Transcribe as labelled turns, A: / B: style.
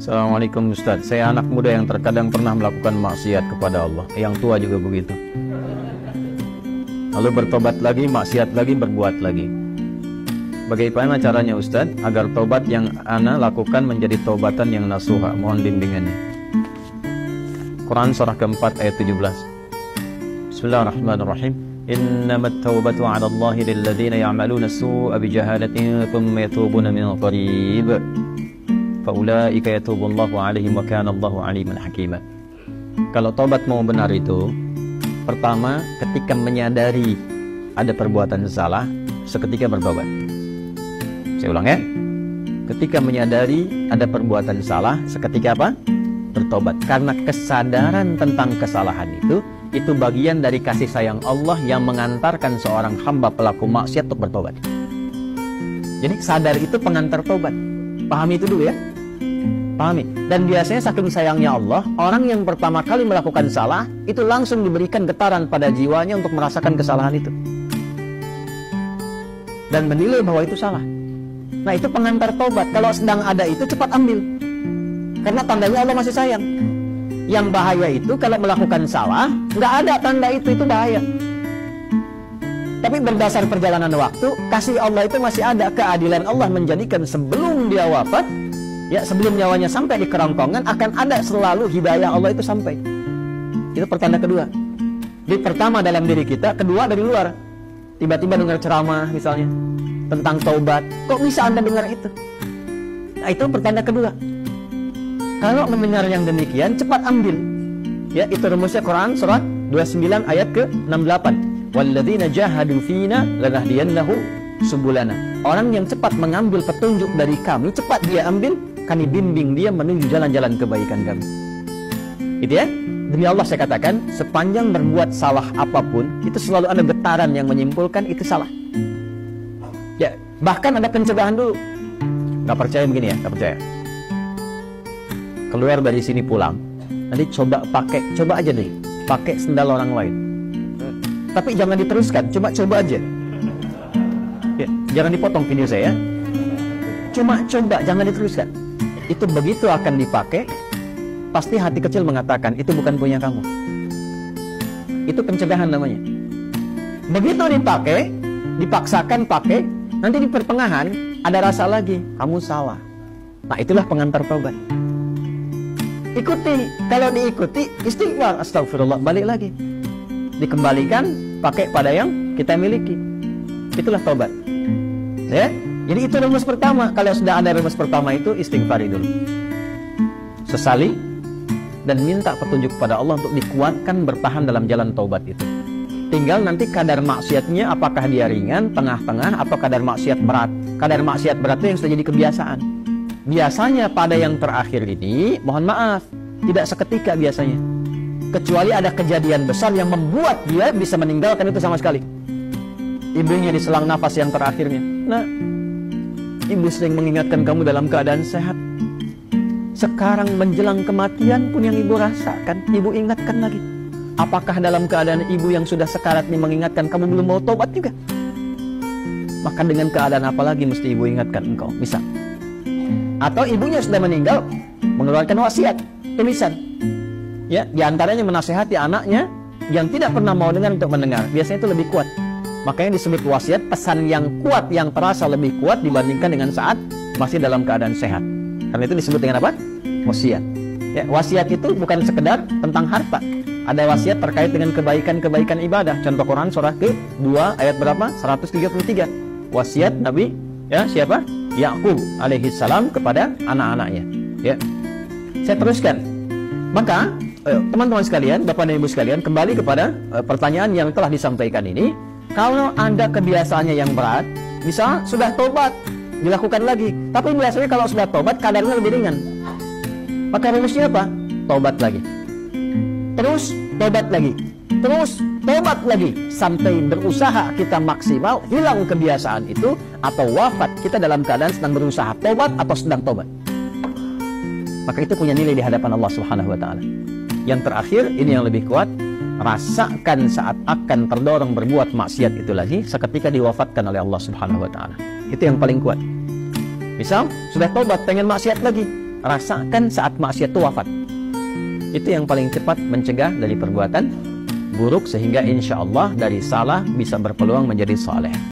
A: Assalamualaikum Ustaz, saya anak muda yang terkadang pernah melakukan maksiat kepada Allah. Yang tua juga begitu. Lalu bertobat lagi, maksiat lagi, berbuat lagi. Bagaimana caranya Ustaz agar tobat yang ana lakukan menjadi tobatan yang nasuha? Mohon bimbingannya. Quran surah keempat ayat 17. Bismillahirrahmanirrahim. Innamat taubatu 'ala Allahi lilladzina ya'maluna as-su'a bijahalatin thumma yatubuna min qarib. Faulaika yatubullahu 'alaihim wa kana Allahu 'aliman hakima. Kalau tobat mau benar itu, pertama ketika menyadari ada perbuatan salah, seketika bertobat. Saya ulang ya. Ketika menyadari ada perbuatan salah, seketika apa? Bertobat. Karena kesadaran tentang kesalahan itu bagian dari kasih sayang Allah yang mengantarkan seorang hamba pelaku maksiat untuk bertobat. Jadi sadar itu pengantar tobat. Pahami itu dulu ya. Pahami. Dan biasanya saking sayangnya Allah, orang yang pertama kali melakukan salah itu langsung diberikan getaran pada jiwanya untuk merasakan kesalahan itu dan menilai bahwa itu salah. Nah, itu pengantar tobat. Kalau sedang ada itu cepat ambil, karena tandanya Allah masih sayang. Yang bahaya itu kalau melakukan salah nggak ada tanda itu bahaya. Tapi berdasar perjalanan waktu, kasih Allah itu masih ada. Keadilan Allah menjadikan sebelum dia wafat, ya sebelum nyawanya sampai di kerongkongan, akan ada selalu hidayah Allah itu sampai. Itu pertanda kedua. Di pertama dalam diri kita, kedua dari luar. Tiba-tiba dengar ceramah misalnya tentang taubat, kok bisa Anda dengar itu? Nah, itu pertanda kedua. Kalau mendengar yang demikian, cepat ambil. Ya, itu rumusnya Quran surat 29 ayat ke-68. Walladzina jahadu fina lanahdiyannahum subulana. Orang yang cepat mengambil petunjuk dari kami, cepat dia ambil, kami bimbing dia menuju jalan-jalan kebaikan kami. Itu ya. Demi Allah saya katakan, sepanjang berbuat salah apapun, itu selalu ada getaran yang menyimpulkan itu salah. Ya, bahkan ada pencegahan dulu. Gak percaya begini ya, gak percaya. Keluar dari sini pulang, nanti coba aja deh, pakai sendal orang lain. Tapi jangan diteruskan, coba aja. Ya, jangan dipotong video saya. Coba, jangan diteruskan. Itu begitu akan dipakai, pasti hati kecil mengatakan itu bukan punya kamu. Itu pencegahan namanya. Begitu dipakai, dipaksakan pakai, nanti di pertengahan ada rasa lagi, kamu salah. Nah, itulah pengantar taubat. Ikuti, kalau diikuti istighfar, astagfirullah, balik lagi, dikembalikan pakai pada yang kita miliki. Itulah taubat. Ya, jadi itu rumus pertama. Kalau sudah ada rumus pertama itu, istighfari dulu, sesali, dan minta petunjuk pada Allah untuk dikuatkan bertahan dalam jalan taubat itu. Tinggal nanti kadar maksiatnya, apakah dia ringan, tengah-tengah, atau kadar maksiat berat. Kadar maksiat berat itu yang sudah jadi kebiasaan. Biasanya pada yang terakhir ini, mohon maaf, tidak seketika biasanya. Kecuali ada kejadian besar yang membuat dia bisa meninggalkan itu sama sekali. Ibunya diselang nafas yang terakhirnya. Nah, ibu sering mengingatkan kamu dalam keadaan sehat. Sekarang menjelang kematian pun yang ibu rasakan, ibu ingatkan lagi. Apakah dalam keadaan ibu yang sudah sekarat ini mengingatkan kamu belum mau tobat juga? Maka dengan keadaan apa lagi mesti ibu ingatkan engkau? Bisa. Atau ibunya sudah meninggal, mengeluarkan wasiat, tulisan. Ya, diantaranya menasehati anaknya yang tidak pernah mau dengar untuk mendengar. Biasanya itu lebih kuat. Makanya disebut wasiat, pesan yang kuat, yang terasa lebih kuat dibandingkan dengan saat masih dalam keadaan sehat. Karena itu disebut dengan apa? Wasiat. Ya, wasiat itu bukan sekedar tentang harta. Ada wasiat terkait dengan kebaikan-kebaikan ibadah. Contoh Quran surah ke-2 ayat berapa? 133. Wasiat Nabi, ya siapa? Yaqub alaihissalam kepada anak-anaknya. Ya. Saya teruskan. Maka, teman-teman sekalian, Bapak dan Ibu sekalian, kembali kepada pertanyaan yang telah disampaikan ini. Kalau Anda kebiasaannya yang berat, misal sudah tobat, dilakukan lagi. Tapi biasanya kalau sudah tobat, kadarnya lebih ringan. Maka rumusnya apa? Tobat lagi. Terus tobat lagi. Terus tobat lagi. Sampai berusaha kita maksimal, hilang kebiasaan itu, atau wafat kita dalam keadaan sedang berusaha tobat atau sedang tobat. Maka itu punya nilai di hadapan Allah Subhanahu wa Ta'ala. Yang terakhir, ini yang lebih kuat. Rasakan saat akan terdorong berbuat maksiat itu lagi, seketika diwafatkan oleh Allah Subhanahu wa Ta'ala. Itu yang paling kuat. Misal, sudah tobat, pengen maksiat lagi. rasakan saat maksiat itu wafat. Itu yang paling cepat mencegah dari perbuatan buruk, sehingga insya Allah dari salah bisa berpeluang menjadi saleh.